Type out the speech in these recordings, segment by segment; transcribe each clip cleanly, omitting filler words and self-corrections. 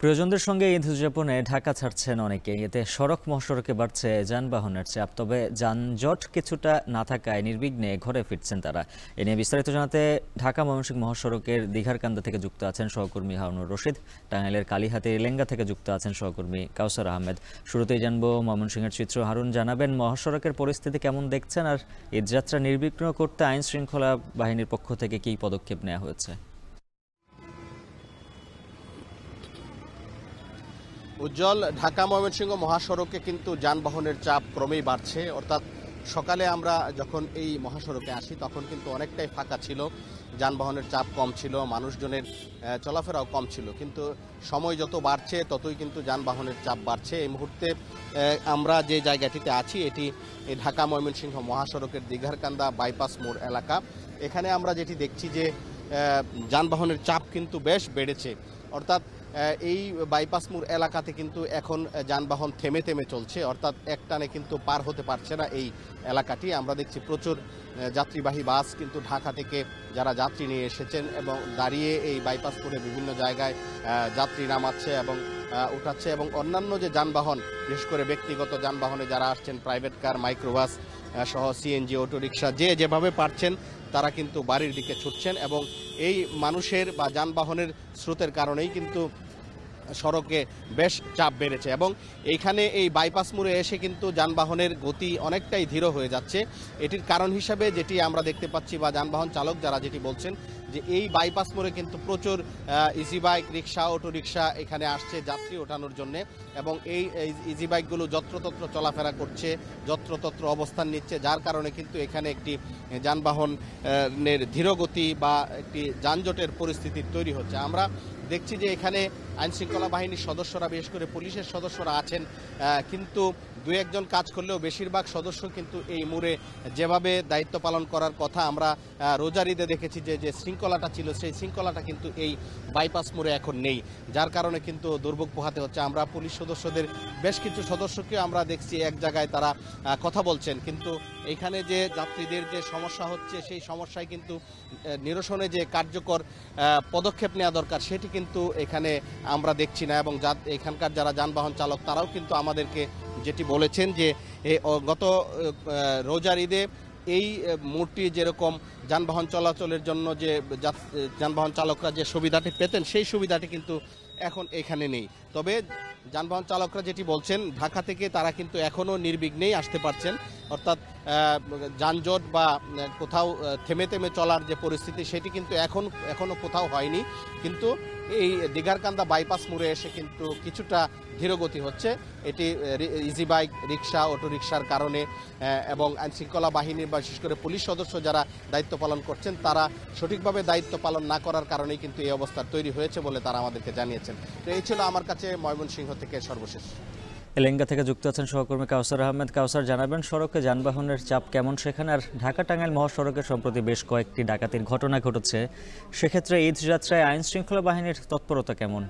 প্রিয়জনদের সঙ্গে ঈদ উদযাপনে ঢাকা ছাড়ছেন অনেকে। এতে সড়ক মহাসড়কে বাড়ছে যানবাহনের চাপ, তবে যানজট কিছুটা না থাকায় নির্বিঘ্নে ঘরে ফিরছেন তারা। এ নিয়ে বিস্তারিত জানাতে ঢাকা ময়মনসিংহ মহাসড়কের দীঘারকান্দা থেকে যুক্ত আছেন সহকর্মী হারুনুর রশিদ, টাঙ্গাইলের কালীহাতে এলেঙ্গা থেকে যুক্ত আছেন সহকর্মী কাউসার আহমেদ। শুরুতেই জানবো ময়মনসিংহের চিত্র। হারুন, জানাবেন মহাসড়কের পরিস্থিতি কেমন দেখছেন, আর ঈদযাত্রা নির্বিঘ্ন করতে আইন শৃঙ্খলা বাহিনীর পক্ষ থেকে কী পদক্ষেপ নেওয়া হয়েছে? উজ্জ্বল, ঢাকা ময়মনসিংহ মহাসড়কে কিন্তু যানবাহনের চাপ ক্রমেই বাড়ছে। অর্থাৎ সকালে আমরা যখন এই মহাসড়কে আসি তখন কিন্তু অনেকটাই ফাঁকা ছিল, যানবাহনের চাপ কম ছিল, মানুষজনের চলাফেরাও কম ছিল। কিন্তু সময় যত বাড়ছে ততই কিন্তু যানবাহনের চাপ বাড়ছে। এই মুহূর্তে আমরা যে জায়গাটিতে আছি এটি ঢাকা ময়মনসিংহ মহাসড়কের দীঘারকান্দা বাইপাস মোড় এলাকা। এখানে আমরা যেটি দেখছি যে যানবাহনের চাপ কিন্তু বেশ বেড়েছে। অর্থাৎ এই বাইপাস মোড় এলাকাতে কিন্তু এখন যানবাহন থেমে থেমে চলছে, অর্থাৎ একটানে কিন্তু পার হতে পারছে না এই এলাকাটি। আমরা দেখছি প্রচুর যাত্রীবাহী বাস কিন্তু ঢাকা থেকে যারা যাত্রী নিয়ে এসেছেন এবং দাঁড়িয়ে এই বাইপাস মোড়ে বিভিন্ন জায়গায় যাত্রী নামাচ্ছে এবং উঠাচ্ছে, এবং অন্যান্য যে যানবাহন, বিশেষ করে ব্যক্তিগত যানবাহনে যারা আসছেন, প্রাইভেট কার, মাইক্রোবাস সহ সিএনজি, অটোরিকশা, যে যেভাবে পারছেন তারা কিন্তু বাড়ির দিকে ছুটছেন। এবং এই মানুষের বা যানবাহনের স্রোতের কারণেই কিন্তু সড়কে বেশ চাপ বেড়েছে। এবং এইখানে এই বাইপাস মোড়ে এসে কিন্তু যানবাহনের গতি অনেকটাই ধীর হয়ে যাচ্ছে। এটির কারণ হিসাবে যেটি আমরা দেখতে পাচ্ছি বা যানবাহন চালক যারা যেটি বলছেন যে এই বাইপাস মোড়ে কিন্তু প্রচুর ইজি বাইক, রিক্সা, অটোরিকশা এখানে আসছে যাত্রী ওঠানোর জন্য, এবং এই ইজি বাইকগুলো যত্রতত্র চলাফেরা করছে, যত্রতত্র অবস্থান নিচ্ছে, যার কারণে কিন্তু এখানে একটি যানবাহনের ধীরগতি বা একটি যানজটের পরিস্থিতি তৈরি হচ্ছে। আমরা দেখছি যে এখানে আইনশৃঙ্খলা বাহিনীর সদস্যরা, বিশেষ করে পুলিশের সদস্যরা আছেন, কিন্তু দু একজন কাজ করলেও বেশিরভাগ সদস্য কিন্তু এই মোড়ে যেভাবে দায়িত্ব পালন করার কথা আমরা রোজার ঈদে দেখেছি যে শৃঙ্খলাটা ছিল, সেই শৃঙ্খলাটা কিন্তু এই বাইপাস মোড়ে এখন নেই, যার কারণে কিন্তু দুর্ভোগ পোহাতে হচ্ছে। আমরা পুলিশ সদস্যদের বেশ কিছু সদস্যকে আমরা দেখছি এক জায়গায় তারা কথা বলছেন, কিন্তু এখানে যে যাত্রীদের যে সমস্যা হচ্ছে সেই সমস্যায় কিন্তু নিরসনে যে কার্যকর পদক্ষেপ নেওয়া দরকার সেটি কিন্তু এখানে আমরা দেখছি না। এবং এখানকার যারা যানবাহন চালক তারাও কিন্তু আমাদেরকে যেটি বলেছেন যে গত রোজার ঈদে এই মোড়টি যেরকম যানবাহন চলাচলের জন্য যে যানবাহন চালকরা যে সুবিধাটি পেতেন সেই সুবিধাটি কিন্তু এখন এখানে নেই। তবে যানবাহন চালকরা যেটি বলছেন, ঢাকা থেকে তারা কিন্তু এখনও নির্বিঘ্নেই আসতে পারছেন, অর্থাৎ যানজট বা কোথাও থেমে থেমে চলার যে পরিস্থিতি সেটি কিন্তু এখনও কোথাও হয়নি। কিন্তু এই দীঘারকান্দা বাইপাস মোড়ে এসে কিন্তু কিছুটা ধীরগতি হচ্ছে। এটি ইজি বাইক, রিক্সা, অটোরিকশার কারণে, এবং আইনশৃঙ্খলা বাহিনীর বা বিশেষ করে পুলিশ সদস্য যারা দায়িত্ব পালন করছেন তারা সঠিকভাবে দায়িত্ব পালন না করার কারণেই কিন্তু এই অবস্থা তৈরি হয়েছে বলে তারা আমাদেরকে জানিয়েছেন। তো এই ছিল আমার কাছে ময়মনসিংহ থেকে সর্বশেষ। এলেঙ্গা থেকে যুক্ত আছেন সহকর্মী কাউসার আহমেদ। কাউসার, জানাবেন সড়কে যানবাহনের চাপ কেমন সেখানে, আর ঢাকা টাঙ্গাইল মহাসড়কে সম্প্রতি বেশ কয়েকটি ডাকাতির ঘটনা ঘটেছে, সেক্ষেত্রে ঈদ যাত্রায় আইন শৃঙ্খলা বাহিনীর তৎপরতা কেমন?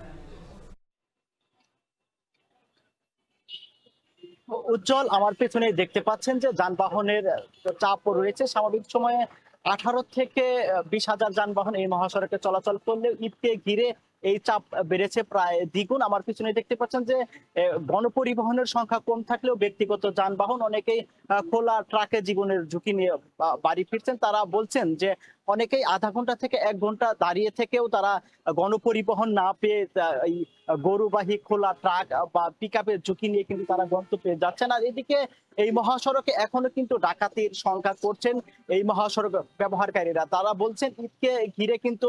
উজ্জ্বল, আমার পেছনে দেখতে পাচ্ছেন যে যানবাহনের চাপ রয়েছে। স্বাভাবিক সময়ে 18 থেকে 20,000 যানবাহন এই মহাসড়কে চলাচল করলেও ঈদকে ঘিরে এই চাপ বেড়েছে প্রায় দ্বিগুণ। আমার পিছনে দেখতে পাচ্ছেন যে গণপরিবহনের সংখ্যা কম থাকলেও ব্যক্তিগত যানবাহন অনেকেই খোলা ট্রাকে জীবনের ঝুঁকি নিয়ে বাড়ি ফিরছেন। তারা বলছেন যে অনেকেই আধা ঘন্টা থেকে 1 ঘন্টা দাঁড়িয়ে থেকেও তারা গণপরিবহন না পেয়ে এই গরুবাহী খোলা ট্রাক বা পিকআপের ঝুঁকি নিয়ে কিন্তু তারা গন্তব্যে যাচ্ছেন। আর এদিকে এই মহাসড়কে এখনো কিন্তু ডাকাতির সংখ্যা করছেন এই মহাসড়ক ব্যবহারকারীরা। তারা বলছেন ঈদকে ঘিরে কিন্তু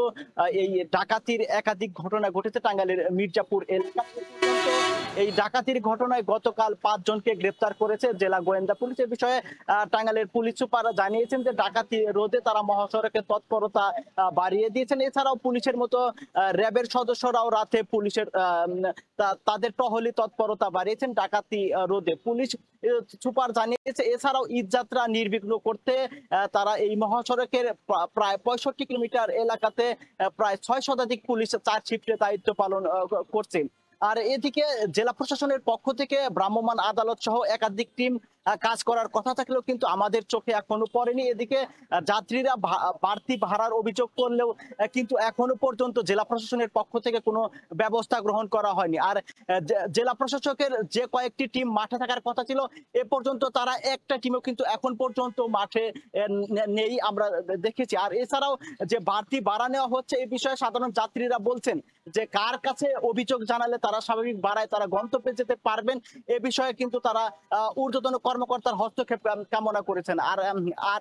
এই ডাকাতির একাধিক ঘটনা ঘটেছে টাঙ্গাইলের মির্জাপুর এলাকায়। এই ডাকাতির ঘটনায় গতকাল 5 জনকে গ্রেপ্তার করেছে জেলা গোয়েন্দা পুলিশ। এ বিষয়ে টাঙ্গাইলের পুলিশ সুপার জানিয়েছেন যে ডাকাতি রোধে তারা মহাসড়কে তৎপরতা বাড়িয়ে দিয়েছেন। এছাড়াও পুলিশের মতো র্যাবের সদস্যরাও রাতে পুলিশের তাদের টহলি তৎপরতা বাড়িয়েছেন ডাকাতি রোধে। পুলিশ সুপার জানিয়েছে এছাড়াও ঈদযাত্রা নির্বিঘ্ন করতে তারা এই মহাসড়কের প্রায় 65 কিলোমিটার এলাকাতে প্রায় 6 শতাধিক পুলিশ 4 শিফটে দায়িত্ব পালন করছেন। আর এদিকে জেলা প্রশাসনের পক্ষ থেকে ভ্রাম্যমাণ আদালত সহ একাধিক টিম কাজ করার কথা থাকলেও কিন্তু আমাদের চোখে এখনো পড়েনি। এদিকে যাত্রীরা বাড়তি ভাড়ার অভিযোগ করলেও কিন্তু এখনো পর্যন্ত জেলা প্রশাসনের পক্ষ থেকে কোনো ব্যবস্থা গ্রহণ করা হয়নি। আর জেলা প্রশাসকের যে কয়েকটি টিম মাঠে থাকার কথা ছিল, এ পর্যন্ত তারা একটা টিমও কিন্তু এখন পর্যন্ত মাঠে নেই আমরা দেখেছি। আর এছাড়াও যে বাড়তি ভাড়া নেওয়া হচ্ছে এই বিষয়ে সাধারণ যাত্রীরা বলছেন যে কার কাছে অভিযোগ জানালে তারা স্বাভাবিক ভাড়ায় তারা গন্তব্যে যেতে পারবেন, এ বিষয়ে কিন্তু তারা ঊর্ধ্বতন কর্মকর্তার হস্তক্ষেপ কামনা করেছেন। আর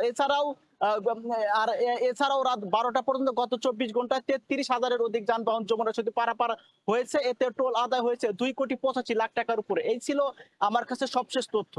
এছাড়াও রাত 12টা পর্যন্ত গত 24 ঘন্টায় 33,000-এর অধিক যানবাহন যমুনা সেতু পারাপার হয়েছে। এতে টোল আদায় হয়েছে 2,85,00,000 টাকার উপরে। এই ছিল আমার কাছে সবশেষ তথ্য।